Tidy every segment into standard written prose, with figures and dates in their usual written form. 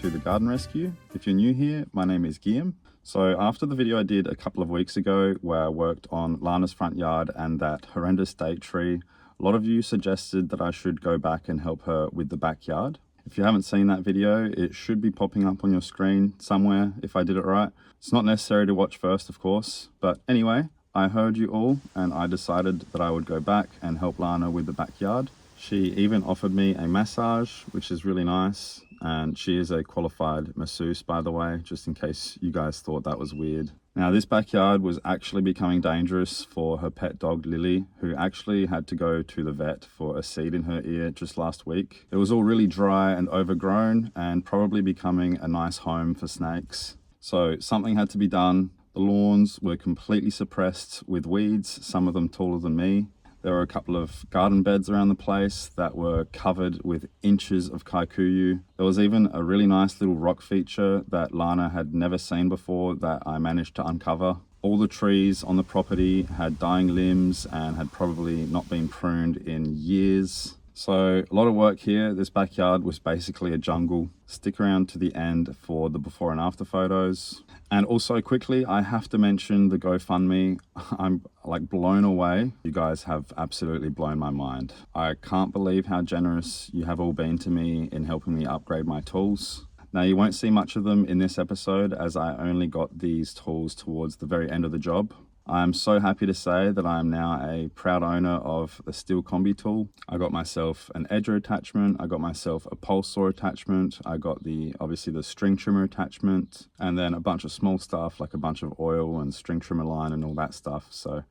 to the Garden Rescue. If you're new here, my name is Guillaume. So after the video I did a couple of weeks ago where I worked on Lana's front yard and that horrendous date tree, a lot of you suggested that I should go back and help her with the backyard. If you haven't seen that video, it should be popping up on your screen somewhere if I did it right. It's not necessary to watch first, of course, but anyway, I heard you all and I decided that I would go back and help Lana with the backyard. She even offered me a massage, which is really nice, and she is a qualified masseuse, by the way, just in case you guys thought that was weird. Now, this backyard was actually becoming dangerous for her pet dog, Lilly, who actually had to go to the vet for a seed in her ear just last week. It was all really dry and overgrown and probably becoming a nice home for snakes. So something had to be done. The lawns were completely suppressed with weeds, some of them taller than me. There were a couple of garden beds around the place that were covered with inches of kikuyu. There was even a really nice little rock feature that Lana had never seen before that I managed to uncover. All the trees on the property had dying limbs and had probably not been pruned in years. So a lot of work here. This backyard was basically a jungle. Stick around to the end for the before and after photos. And also quickly, I have to mention the GoFundMe. I'm like blown away. You guys have absolutely blown my mind. I can't believe how generous you have all been to me in helping me upgrade my tools. Now, you won't see much of them in this episode as I only got these tools towards the very end of the job. I'm so happy to say that I am now a proud owner of the steel combi tool. I got myself an edger attachment, I got myself a pole saw attachment, I got obviously the string trimmer attachment, and then a bunch of small stuff like a bunch of oil and string trimmer line and all that stuff. So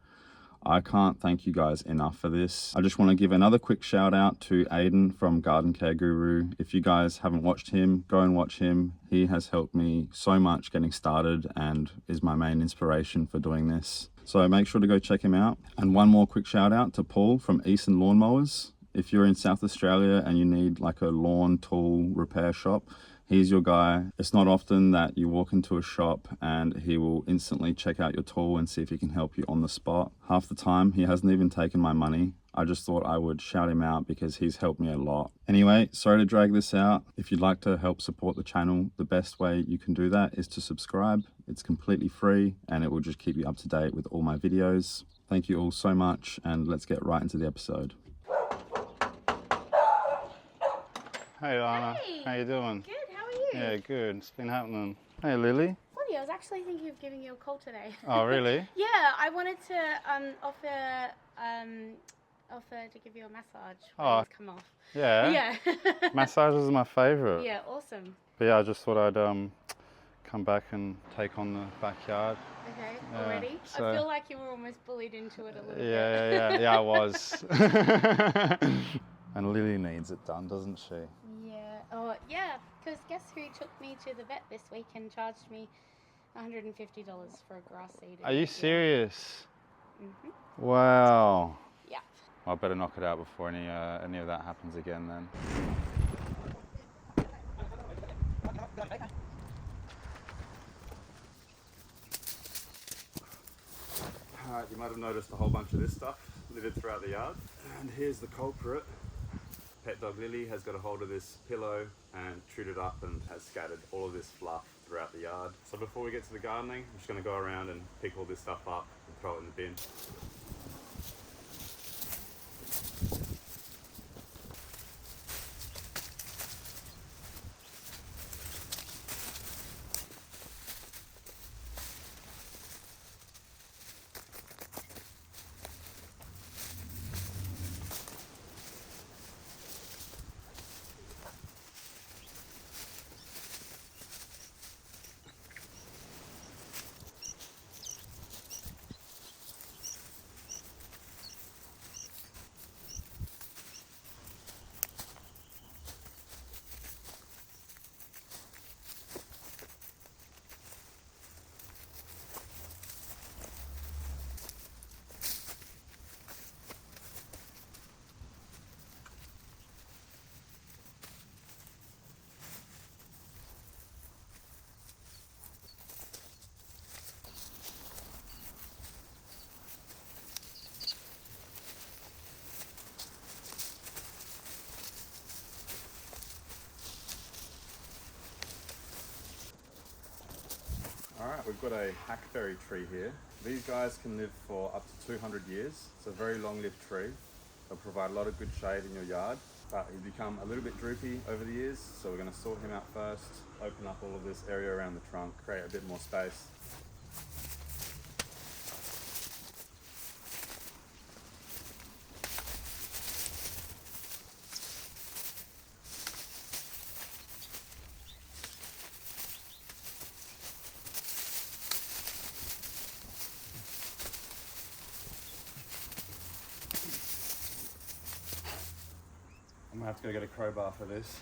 I can't thank you guys enough for this. I just want to give another quick shout out to Aiden from Garden Care Guru. If you guys haven't watched him, go and watch him. He has helped me so much getting started and is my main inspiration for doing this. So make sure to go check him out. And one more quick shout out to Paul from Eastern Lawnmowers. If you're in South Australia and you need like a lawn tool repair shop, he's your guy. It's not often that you walk into a shop and he will instantly check out your tool and see if he can help you on the spot. Half the time, he hasn't even taken my money. I just thought I would shout him out because he's helped me a lot. Anyway, sorry to drag this out. If you'd like to help support the channel, the best way you can do that is to subscribe. It's completely free and it will just keep you up to date with all my videos. Thank you all so much and let's get right into the episode. Hey Lana, Hey, how you doing? Good, how are you? Yeah, good. It's been happening. Hey Lily. Funny, I was actually thinking of giving you a call today. Oh, really? Yeah, I wanted to offer to give you a massage when it's come off. Yeah. Yeah. Massages are my favourite. Yeah, awesome. But yeah, I just thought I'd come back and take on the backyard. Okay, Yeah, already? so- I feel like you were almost bullied into it a little bit. Yeah, I was. And Lily needs it done, doesn't she? Yeah. Oh, yeah, because guess who took me to the vet this week and charged me $150 for a grass seed? Are you serious? Mhm. Wow. Yeah. Well, I better knock it out before any of that happens again then. Alright, you might have noticed a whole bunch of this stuff littered throughout the yard. And here's the culprit. Pet dog Lily has got a hold of this pillow and chewed it up and has scattered all of this fluff throughout the yard. So before we get to the gardening, I'm just going to go around and pick all this stuff up and throw it in the bin. Alright, we've got a hackberry tree here. These guys can live for up to 200 years. It's a very long-lived tree. They'll provide a lot of good shade in your yard, but he's become a little bit droopy over the years, so we're going to sort him out first, open up all of this area around the trunk, create a bit more space. I'm gonna have to go get a crowbar for this.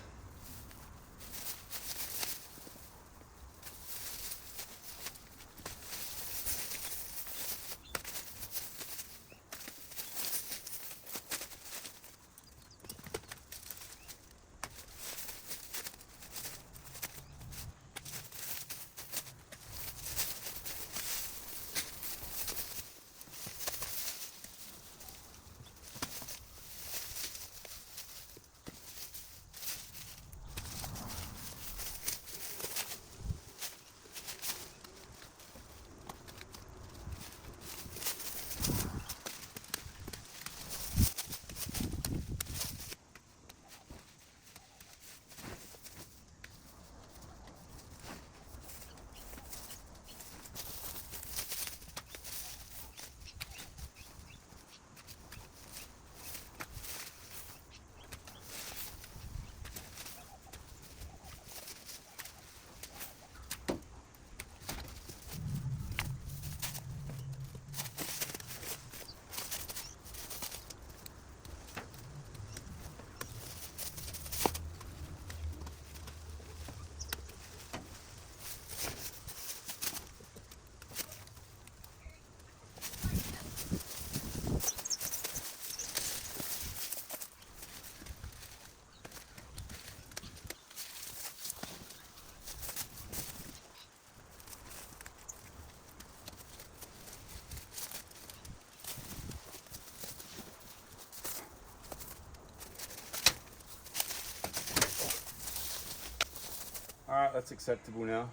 Alright, that's acceptable now.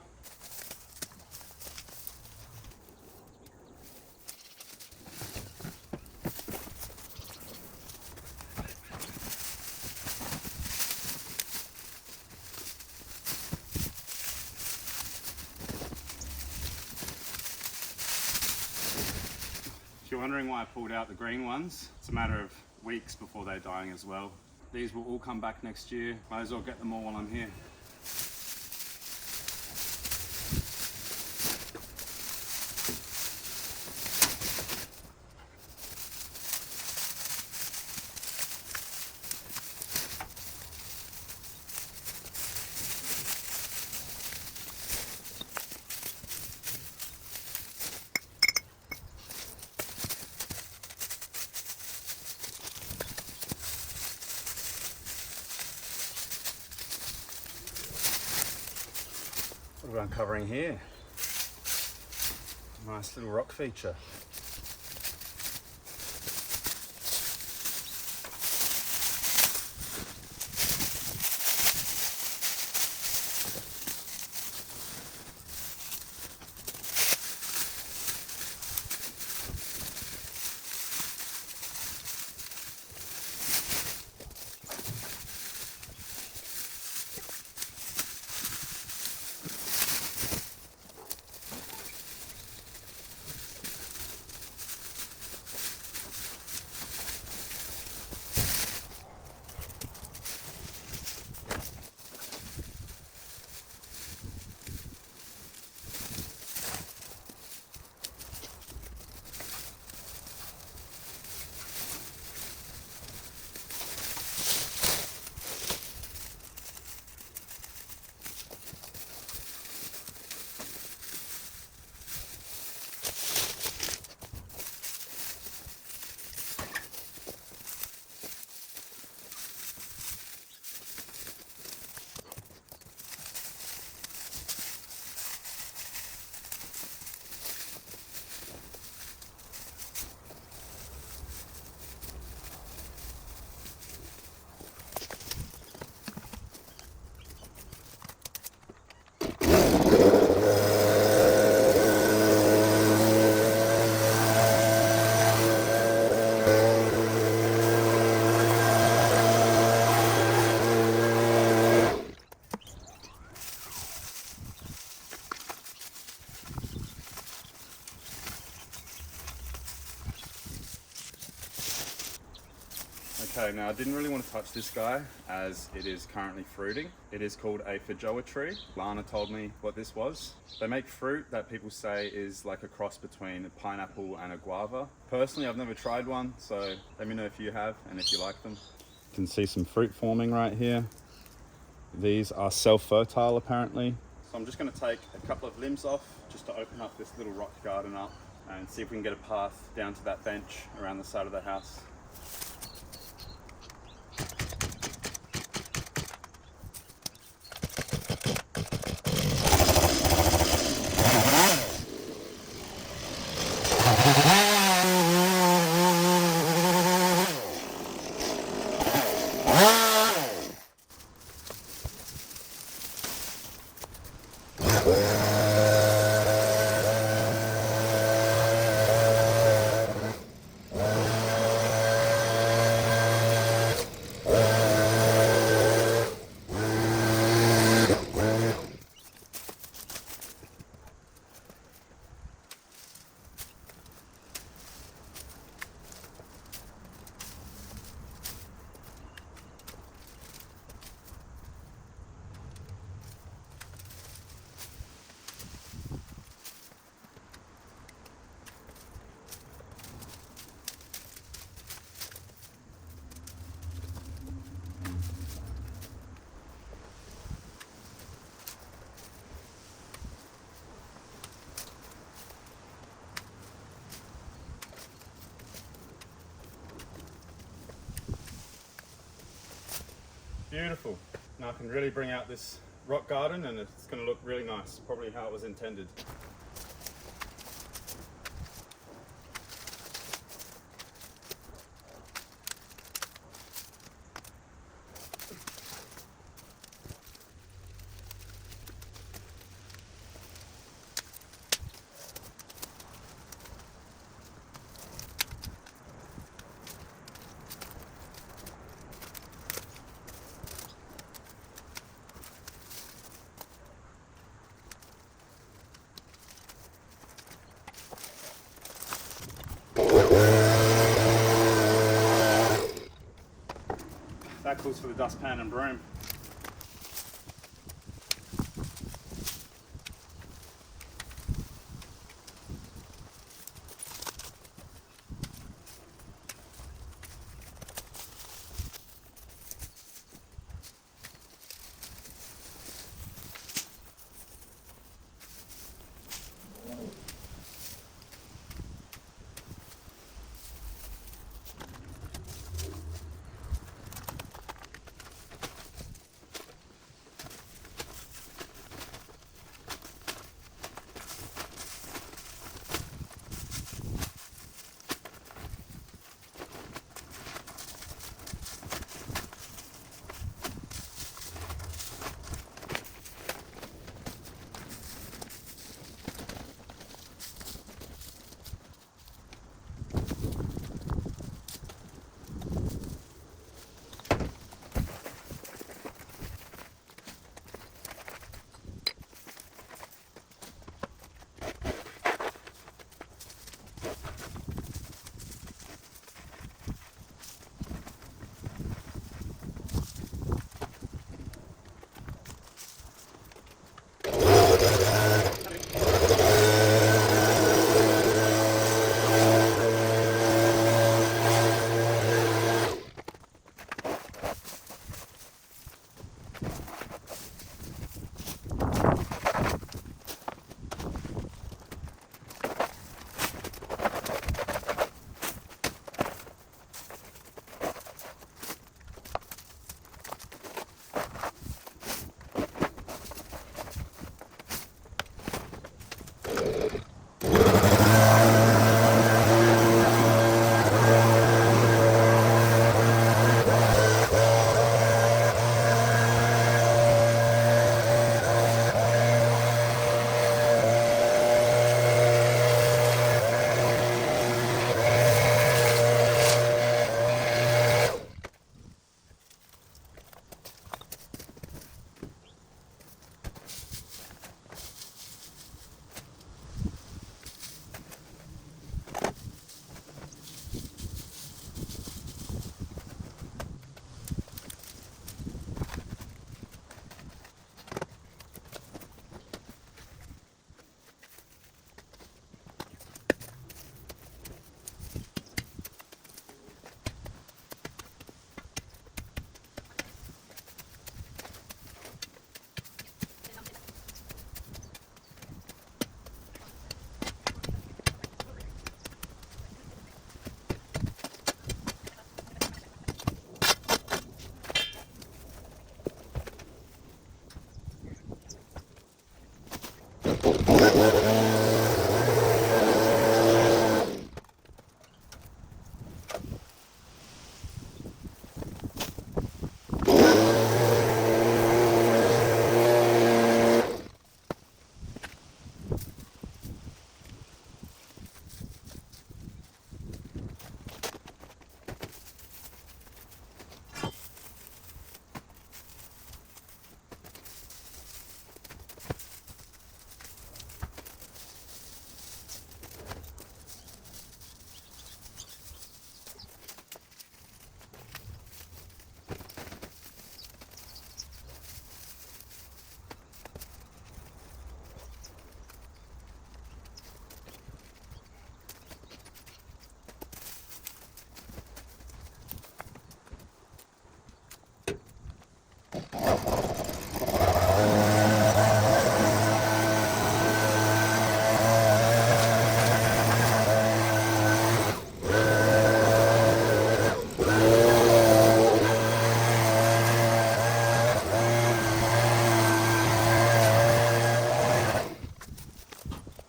If you're wondering why I pulled out the green ones, it's a matter of weeks before they're dying as well. These will all come back next year. Might as well get them all while I'm here. What are we uncovering here? Nice little rock feature. Okay, now I didn't really want to touch this guy as it is currently fruiting. It is called a feijoa tree. Lana told me what this was. They make fruit that people say is like a cross between a pineapple and a guava. Personally, I've never tried one, so let me know if you have and if you like them. You can see some fruit forming right here. These are self-fertile apparently. So I'm just going to take a couple of limbs off just to open up this little rock garden up and see if we can get a path down to that bench around the side of the house. Beautiful. Now I can really bring out this rock garden and it's going to look really nice, probably how it was intended. That calls for the dustpan and broom.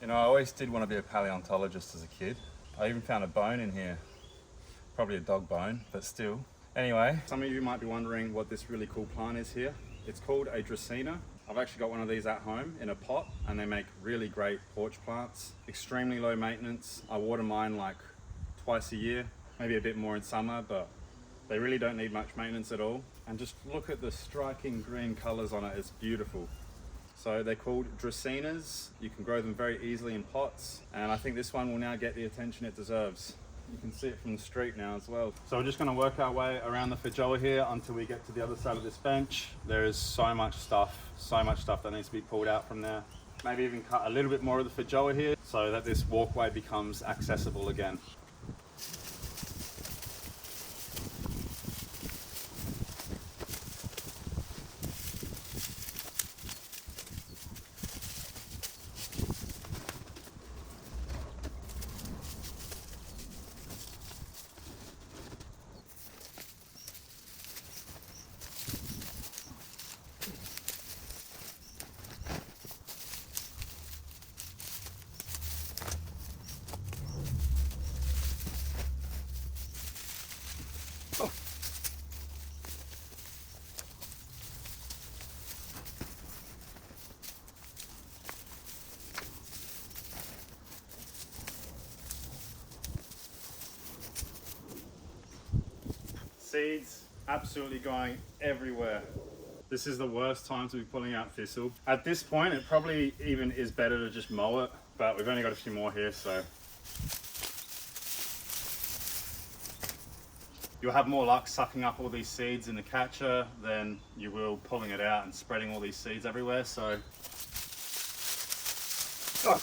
You know, I always did want to be a paleontologist as a kid. I even found a bone in here. Probably a dog bone, but still. Anyway, some of you might be wondering what this really cool plant is here. It's called a Dracaena. I've actually got one of these at home in a pot, and they make really great porch plants. Extremely low maintenance. I water mine like twice a year, maybe a bit more in summer, but they really don't need much maintenance at all. And just look at the striking green colors on it, it's beautiful. So they're called Dracaenas. You can grow them very easily in pots, and I think this one will now get the attention it deserves. You can see it from the street now as well. So we're just going to work our way around the feijoa here until we get to the other side of this bench. There is so much stuff that needs to be pulled out from there. Maybe even cut a little bit more of the feijoa here so that this walkway becomes accessible again. Seeds absolutely going everywhere. This is the worst time to be pulling out thistle. At this point, it probably even is better to just mow it, but we've only got a few more here, so. You'll have more luck sucking up all these seeds in the catcher than you will pulling it out and spreading all these seeds everywhere, so. Oh.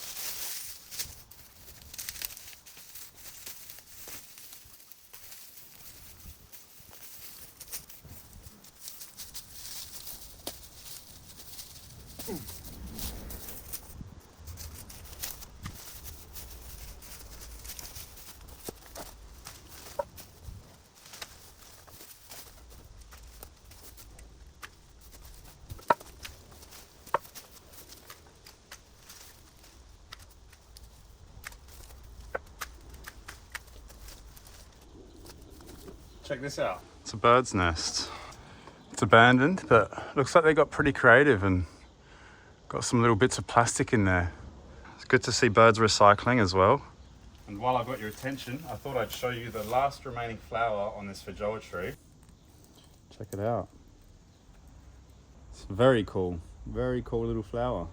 Check this out. It's a bird's nest. It's abandoned, but looks like they got pretty creative and got some little bits of plastic in there. It's good to see birds recycling as well. And while I've got your attention, I thought I'd show you the last remaining flower on this feijoa tree. Check it out. It's very cool little flower.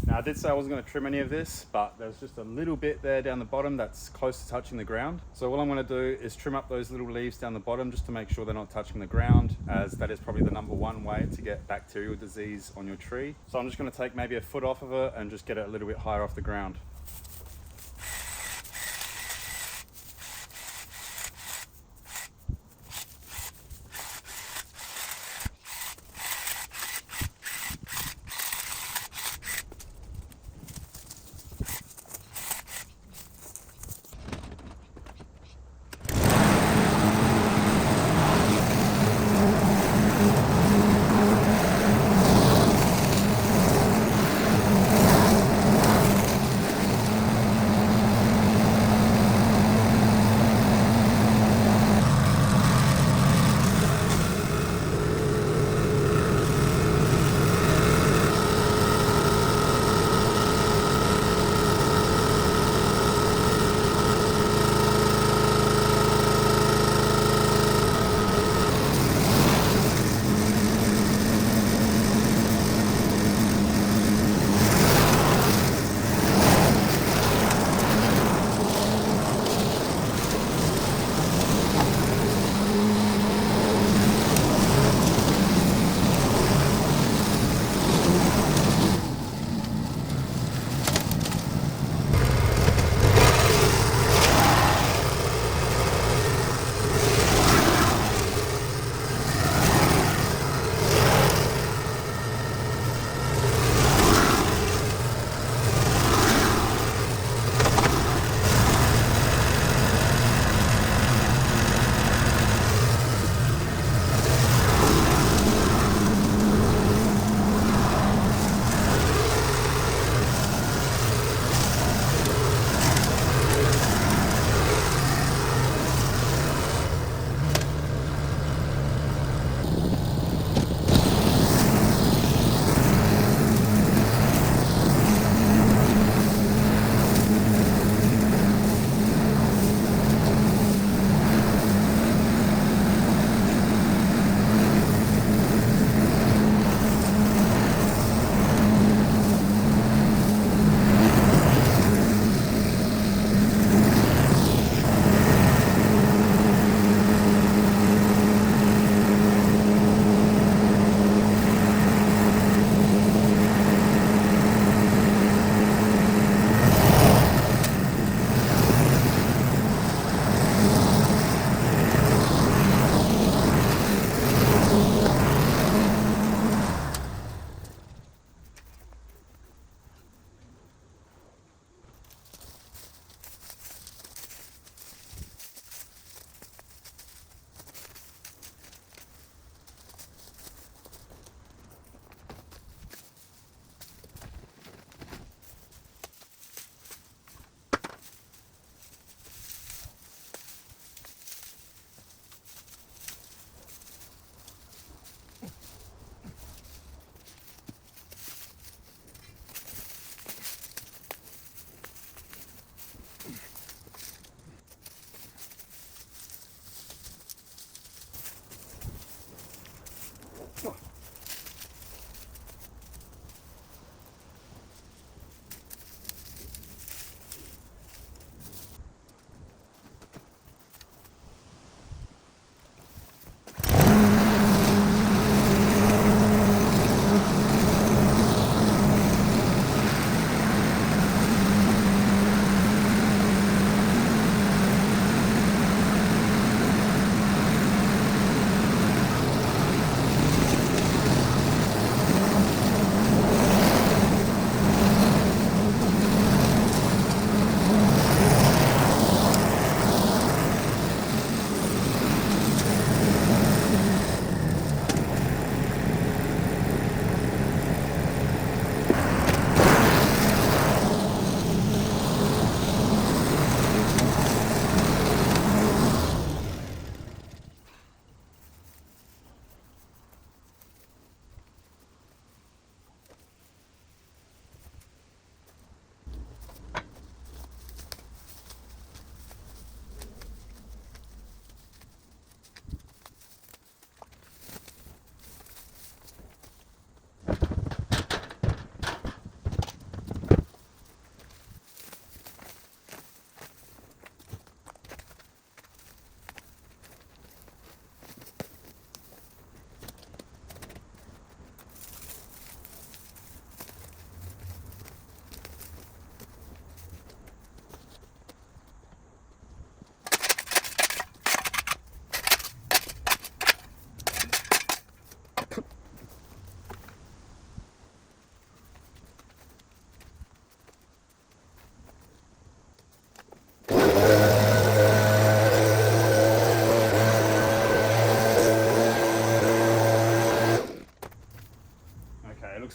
Now I did say I wasn't going to trim any of this, but there's just a little bit there down the bottom that's close to touching the ground. So what I'm going to do is trim up those little leaves down the bottom just to make sure they're not touching the ground, as that is probably the #1 way to get bacterial disease on your tree. So I'm just going to take maybe a foot off of it and just get it a little bit higher off the ground.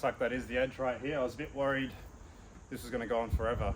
like that is the edge right here. I was a bit worried this was going to go on forever.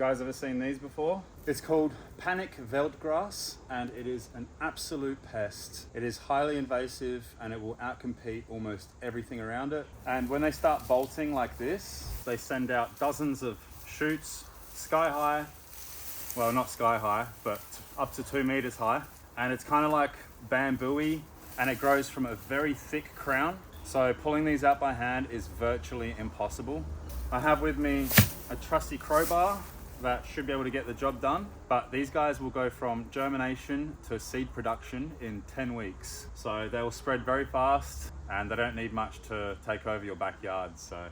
guys ever seen these before? It's called panic veldgrass, and it is an absolute pest. It is highly invasive and it will outcompete almost everything around it. And when they start bolting like this, they send out dozens of shoots, sky high. Well, not sky high, but up to 2 meters high. And it's kind of like bamboo-y, and it grows from a very thick crown. So pulling these out by hand is virtually impossible. I have with me a trusty crowbar that should be able to get the job done, but these guys will go from germination to seed production in 10 weeks. So they will spread very fast and they don't need much to take over your backyard. So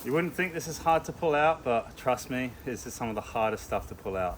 you wouldn't think this is hard to pull out, but trust me, this is some of the hardest stuff to pull out.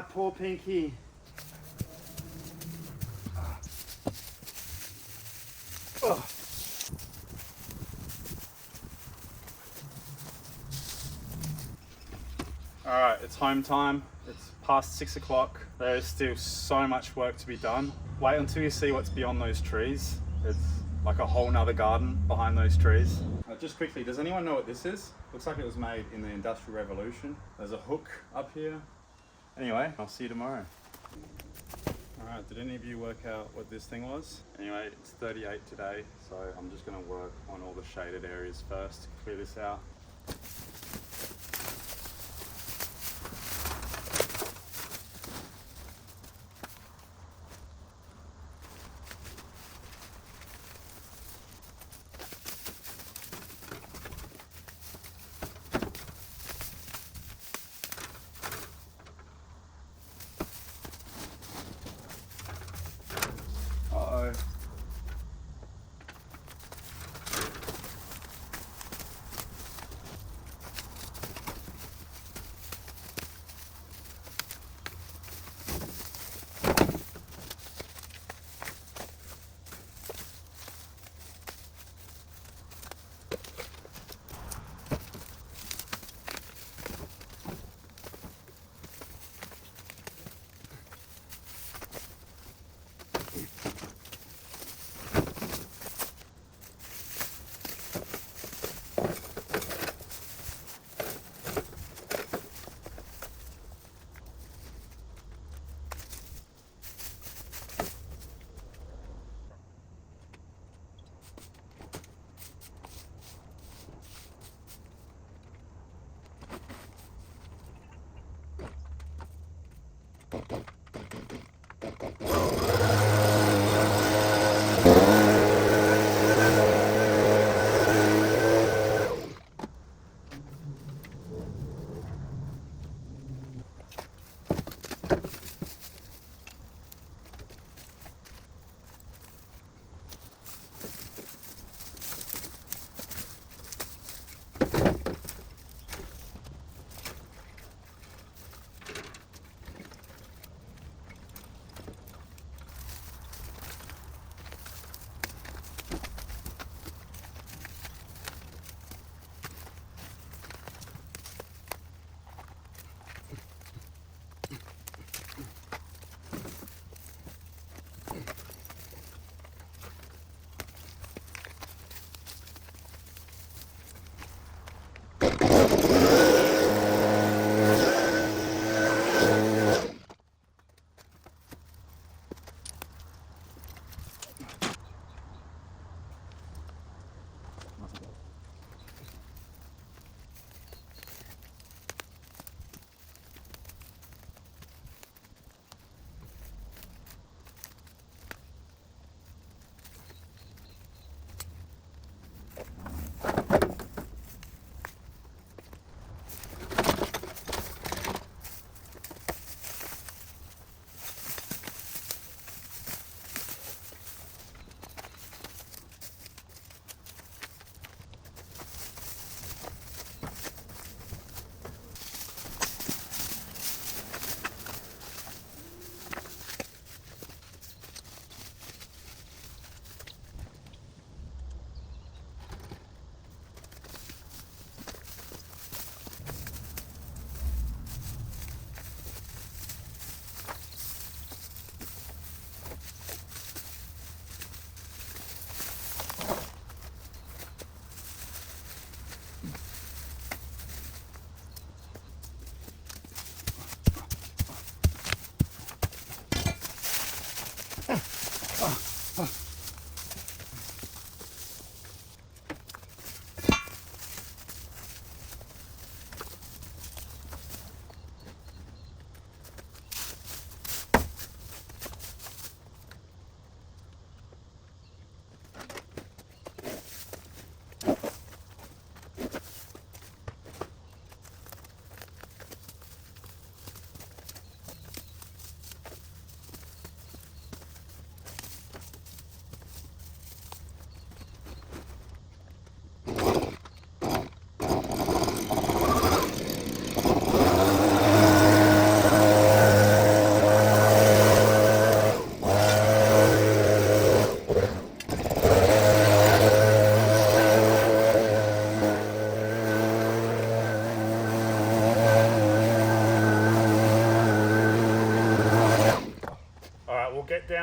Poor Pinky. Alright, it's home time. It's past 6 o'clock. There is still so much work to be done. Wait until you see what's beyond those trees. It's like a whole nother garden behind those trees. Just quickly, does anyone know what this is? Looks like it was made in the Industrial Revolution. There's a hook up here. Anyway, I'll see you tomorrow. Alright, did any of you work out what this thing was? Anyway, it's 38 today, so I'm just going to work on all the shaded areas first, clear this out.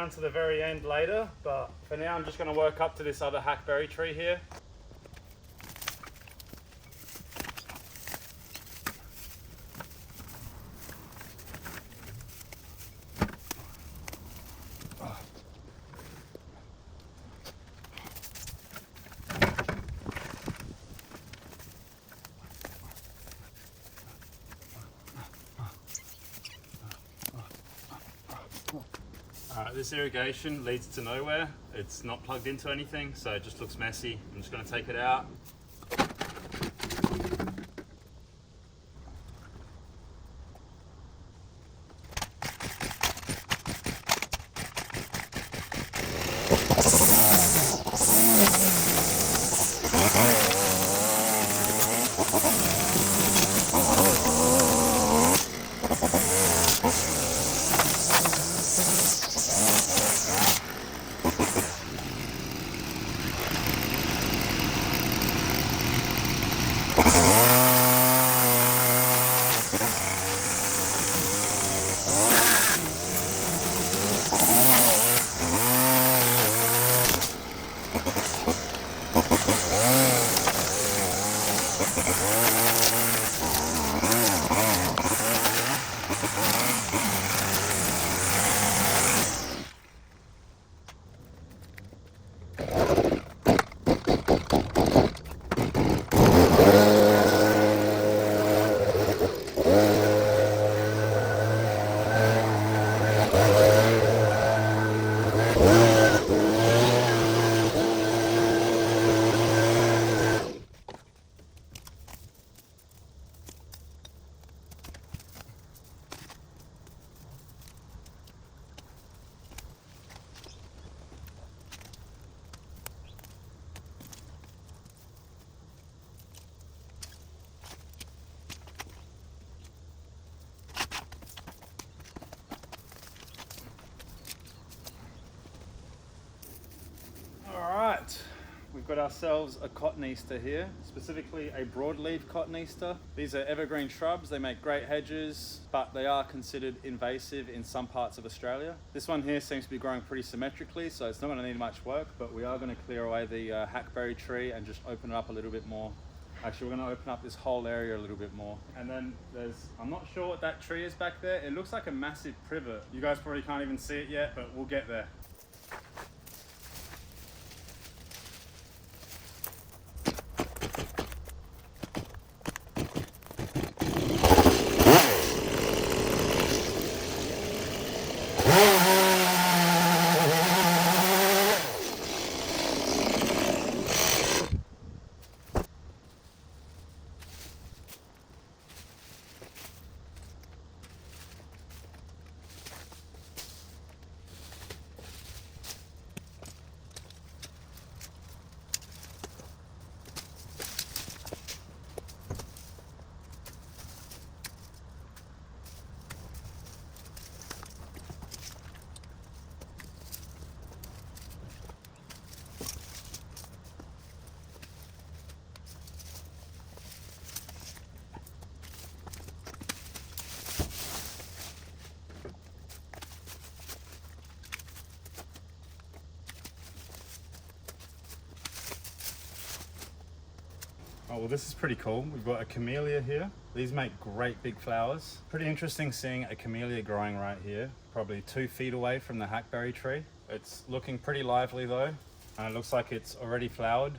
down to the very end later, but for now I'm just going to work up to this other hackberry tree here. Alright, this irrigation leads to nowhere. It's not plugged into anything, so it just looks messy. I'm just going to take it out. We've got ourselves a cotoneaster here, specifically a broadleaf cotoneaster. These are evergreen shrubs. They make great hedges, but they are considered invasive in some parts of Australia. This one here seems to be growing pretty symmetrically, so it's not going to need much work, but we are going to clear away the hackberry tree and just open it up a little bit more. Actually, we're going to open up this whole area a little bit more. And then I'm not sure what that tree is back there. It looks like a massive privet. You guys probably can't even see it yet, but we'll get there. Oh, well, this is pretty cool. We've got a camellia here. These make great big flowers. Pretty interesting seeing a camellia growing right here, probably 2 feet away from the hackberry tree. It's looking pretty lively though, and it looks like it's already flowered.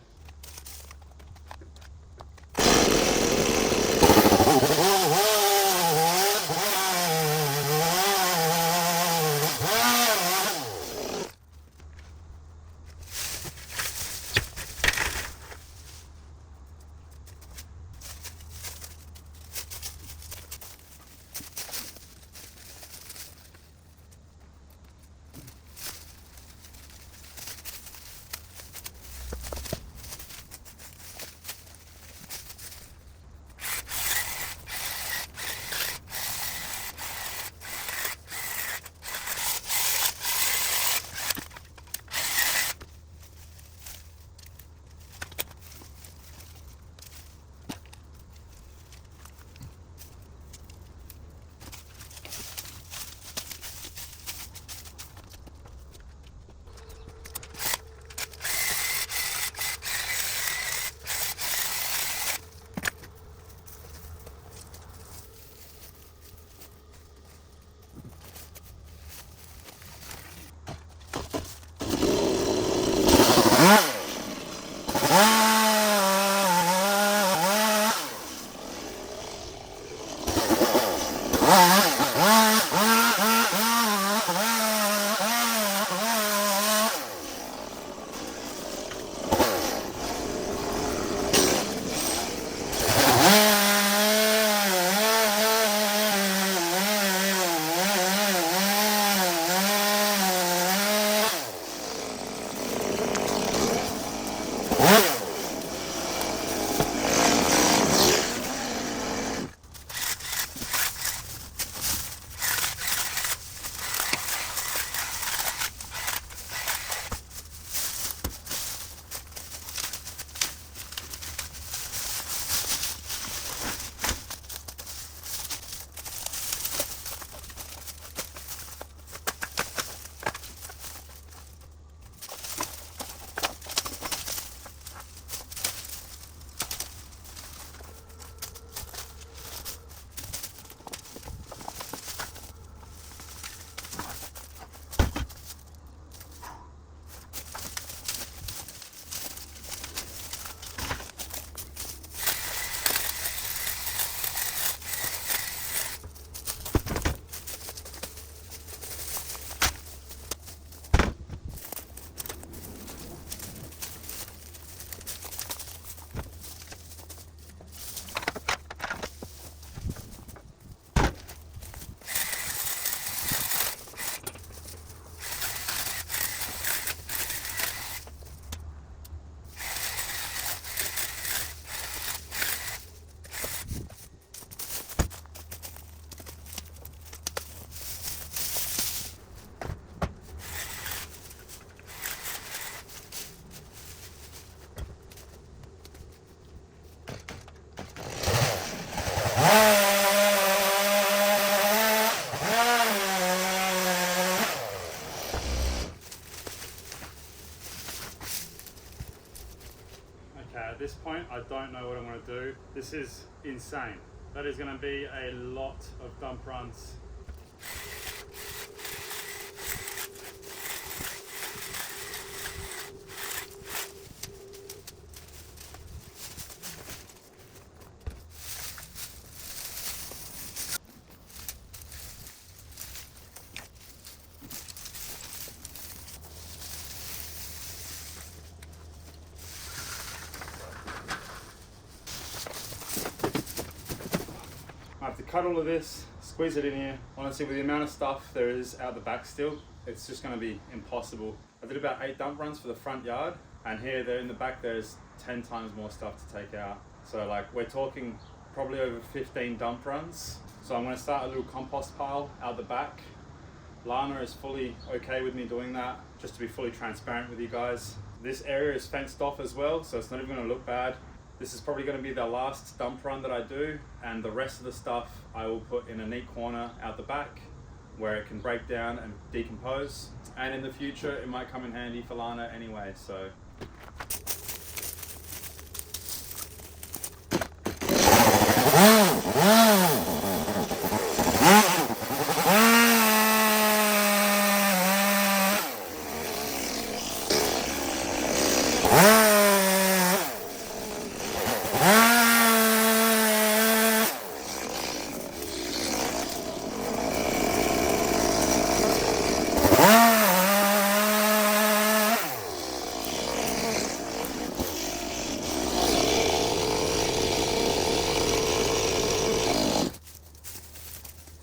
Okay, at this point, I don't know what I'm going to do. This is insane. That is going to be a lot of dump runs. I have to cut all of this, squeeze it in here. Honestly, with the amount of stuff there is out the back still, it's just going to be impossible. I did about 8 dump runs for the front yard, and here there in the back there's 10 times more stuff to take out. So like we're talking probably over 15 dump runs. So I'm going to start a little compost pile out the back. Lana is fully okay with me doing that, just to be fully transparent with you guys. This area is fenced off as well, so it's not even going to look bad. This is probably going to be the last dump run that I do, and the rest of the stuff I will put in a neat corner out the back where it can break down and decompose. And in the future, it might come in handy for Lana anyway, so.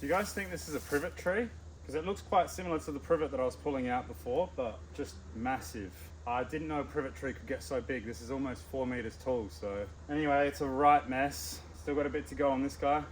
Do you guys think this is a privet tree? Because it looks quite similar to the privet that I was pulling out before, but just massive. I didn't know a privet tree could get so big. This is almost 4 meters tall, so. Anyway, it's a right mess. Still got a bit to go on this guy.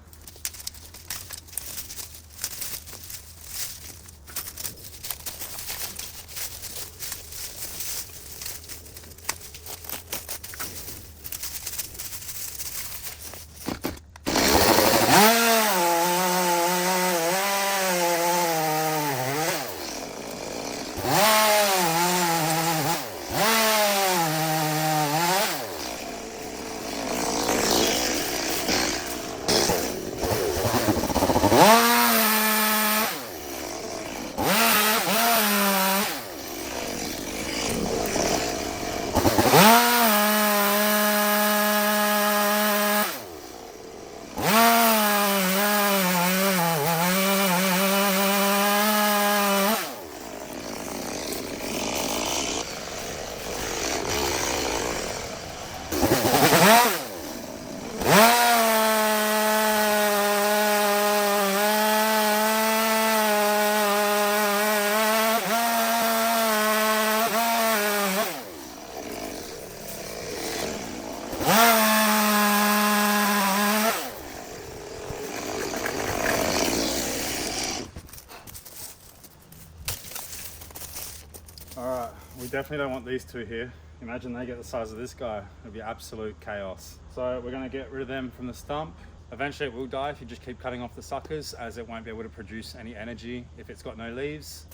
Alright, we definitely don't want these two here. Imagine they get the size of this guy. It'd be absolute chaos. So we're going to get rid of them from the stump. Eventually it will die if you just keep cutting off the suckers, as it won't be able to produce any energy if it's got no leaves.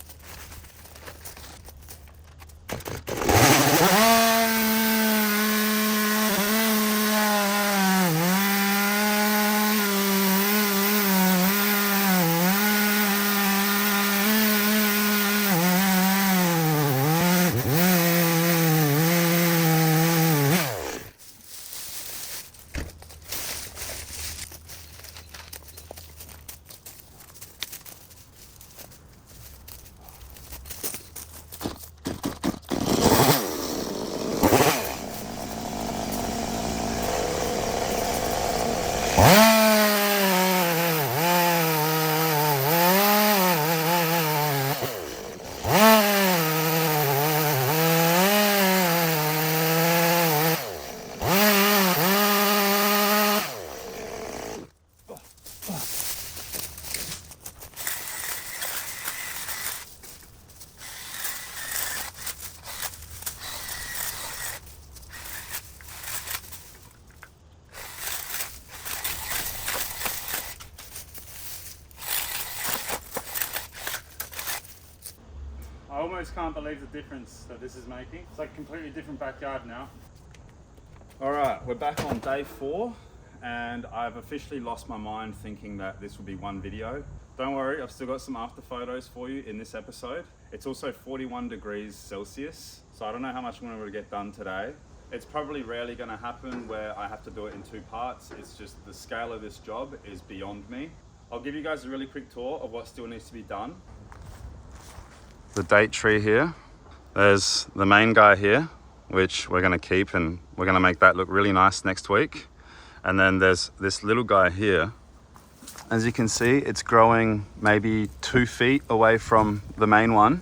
I almost can't believe the difference that this is making. It's like a completely different backyard now. All right, we're back on day 4 and I've officially lost my mind thinking that this will be one video. Don't worry, I've still got some after photos for you in this episode. It's also 41 degrees Celsius, so I don't know how much I'm going to get done today. It's probably rarely going to happen where I have to do it in 2 parts. It's just the scale of this job is beyond me. I'll give you guys a really quick tour of what still needs to be done. The date tree here. There's the main guy here, which we're going to keep, and we're going to make that look really nice next week. And then there's this little guy here. As you can see, it's growing maybe 2 feet away from the main one.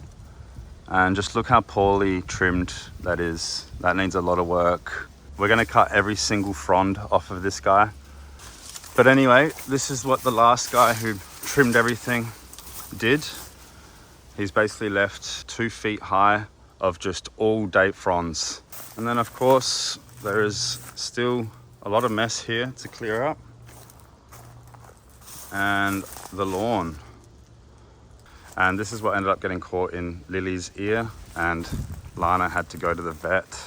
And just look how poorly trimmed that is. That needs a lot of work. We're going to cut every single frond off of this guy. But anyway, this is what the last guy who trimmed everything did. He's basically left 2 feet high of just all date fronds. And then of course, there is still a lot of mess here to clear up. And the lawn. And this is what ended up getting caught in Lily's ear, and Lana had to go to the vet.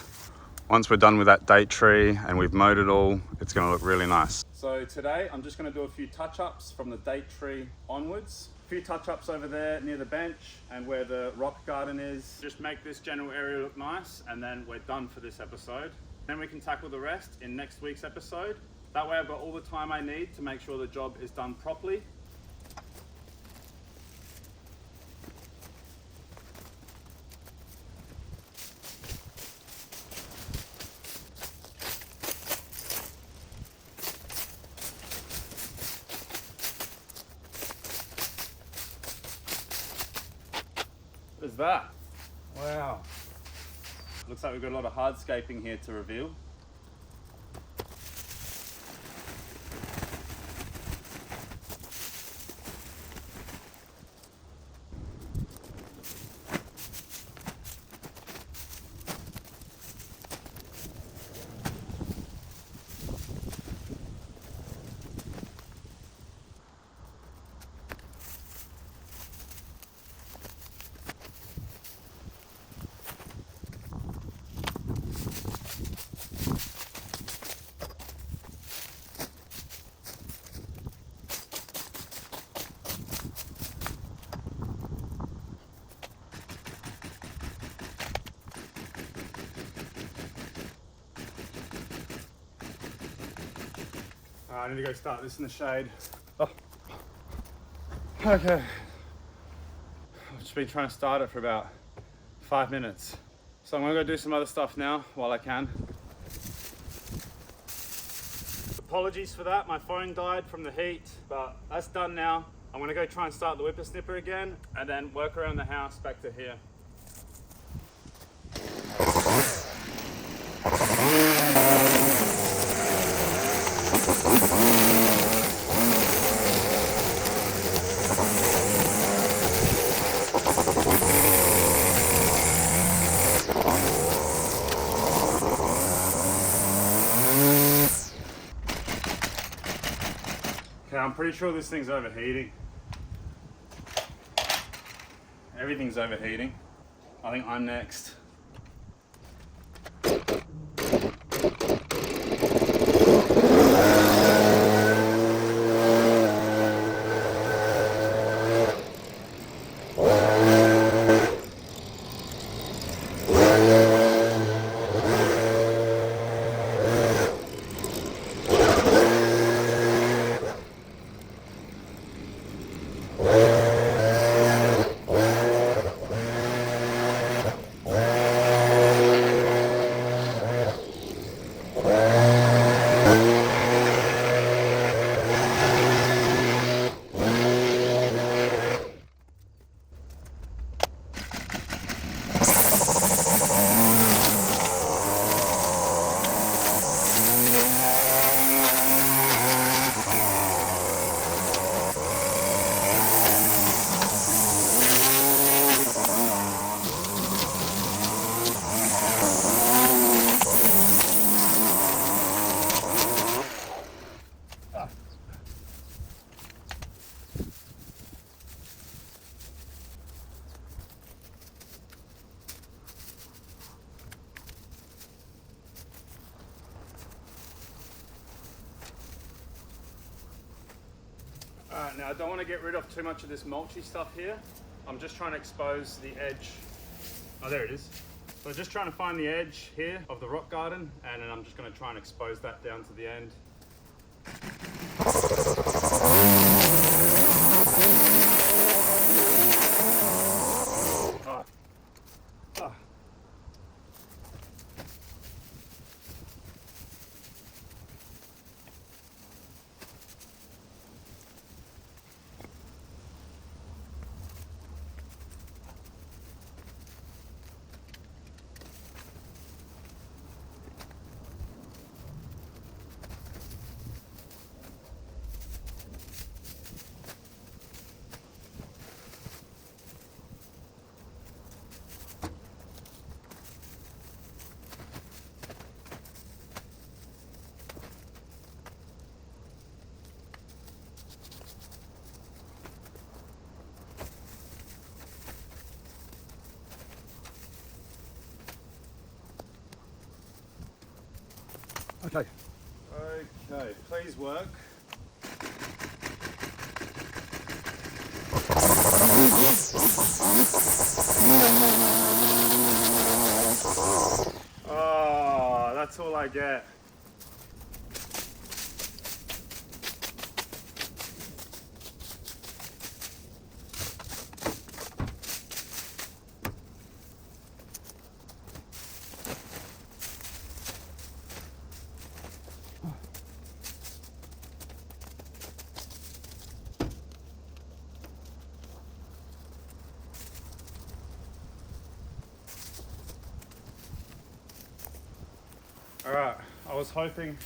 Once we're done with that date tree and we've mowed it all, it's gonna look really nice. So today, I'm just gonna do a few touch-ups from the date tree onwards. A few touch-ups over there near the bench and where the rock garden is. Just make this general area look nice, and then we're done for this episode. Then we can tackle the rest in next week's episode. That way I've got all the time I need to make sure the job is done properly. What is that? Wow. Looks like we've got a lot of hardscaping here to reveal. I need to go start this in the shade. Oh. Okay. I've just been trying to start it for about 5 minutes. So I'm gonna go do some other stuff now while I can. Apologies for that, my phone died from the heat, but that's done now. I'm gonna go try and start the whippersnipper again and then work around the house back to here. Okay, I'm pretty sure this thing's overheating. Everything's overheating. I think I'm next. Alright, now I don't want to get rid of too much of this mulchy stuff here. I'm just trying to expose the edge. Oh, there it is. So just trying to find the edge here of the rock garden, and then I'm just going to try and expose that down to the end. Oh. Oh. Okay. Okay, please work. Oh, that's all I get. Alright, I was hoping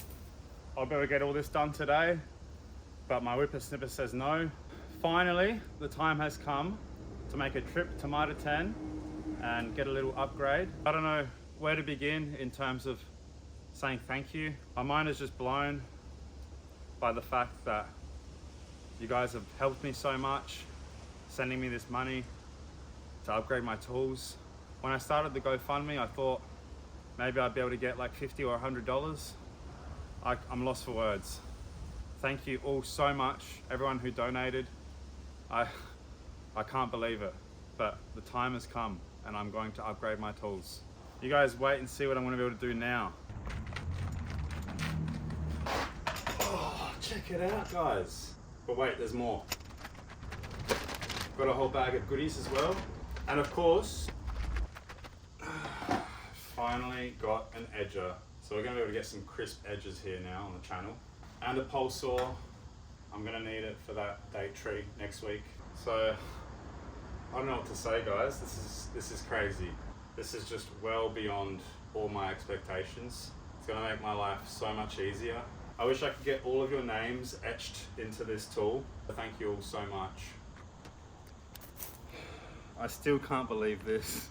I'll be able to get all this done today, but my whippersnipper says no. Finally, the time has come to make a trip to Mitre 10 and get a little upgrade. I don't know where to begin in terms of saying thank you. My mind is just blown by the fact that you guys have helped me so much, sending me this money to upgrade my tools. When I started the GoFundMe, I thought maybe I'd be able to get like $50 or $100. I'm lost for words. Thank you all so much, everyone who donated. I can't believe it, but the time has come and I'm going to upgrade my tools. You guys wait and see what I'm going to be able to do now. Oh, check it out, guys. But wait, there's more. Got a whole bag of goodies as well. And of course, finally got an edger. So we're going to be able to get some crisp edges here now on the channel. And a pole saw. I'm going to need it for that date tree next week. So I don't know what to say, guys. This is crazy. This is just well beyond all my expectations. It's going to make my life so much easier. I wish I could get all of your names etched into this tool. Thank you all so much. I still can't believe this.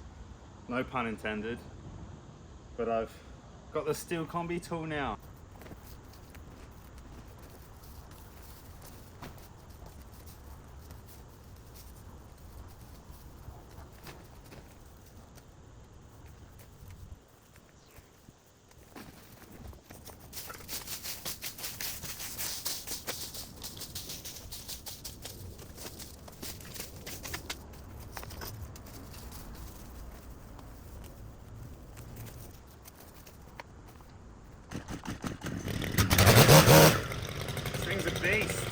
No pun intended. But I've got the steel combi tool now. Thing's a beast.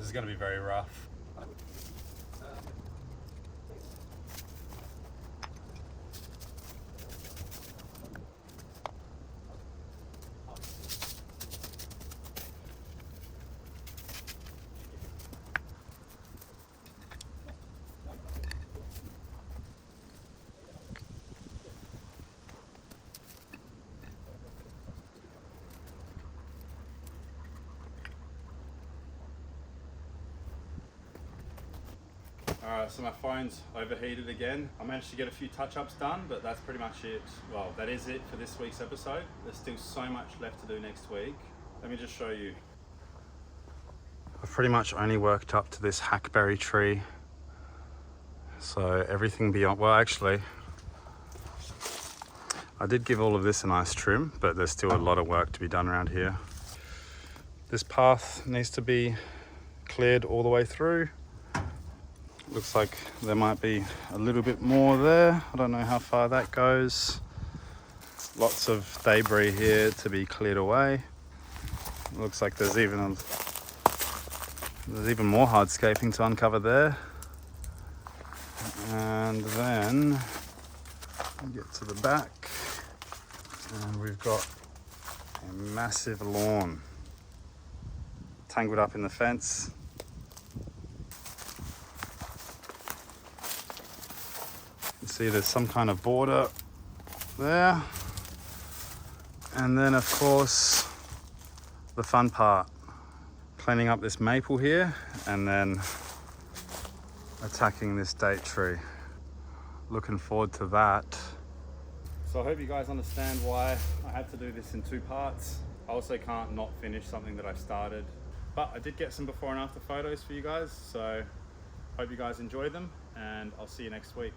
is going to be very rough. Alright, so my phone's overheated again. I managed to get a few touch-ups done, but that's pretty much it. Well, that is it for this week's episode. There's still so much left to do next week. Let me just show you. I've pretty much only worked up to this hackberry tree. So everything beyond, well actually, I did give all of this a nice trim, but there's still a lot of work to be done around here. This path needs to be cleared all the way through. Looks like there might be a little bit more there. I don't know how far that goes. Lots of debris here to be cleared away. Looks like there's even more hardscaping to uncover there. And then we get to the back and we've got a massive lawn tangled up in the fence. See, there's some kind of border there, and then of course the fun part, cleaning up this maple here and then attacking this date tree. Looking forward to that. So I hope you guys understand why I had to do this in two parts. I also can't not finish something that I've started, but I did get some before and after photos for you guys, so hope you guys enjoy them and I'll see you next week.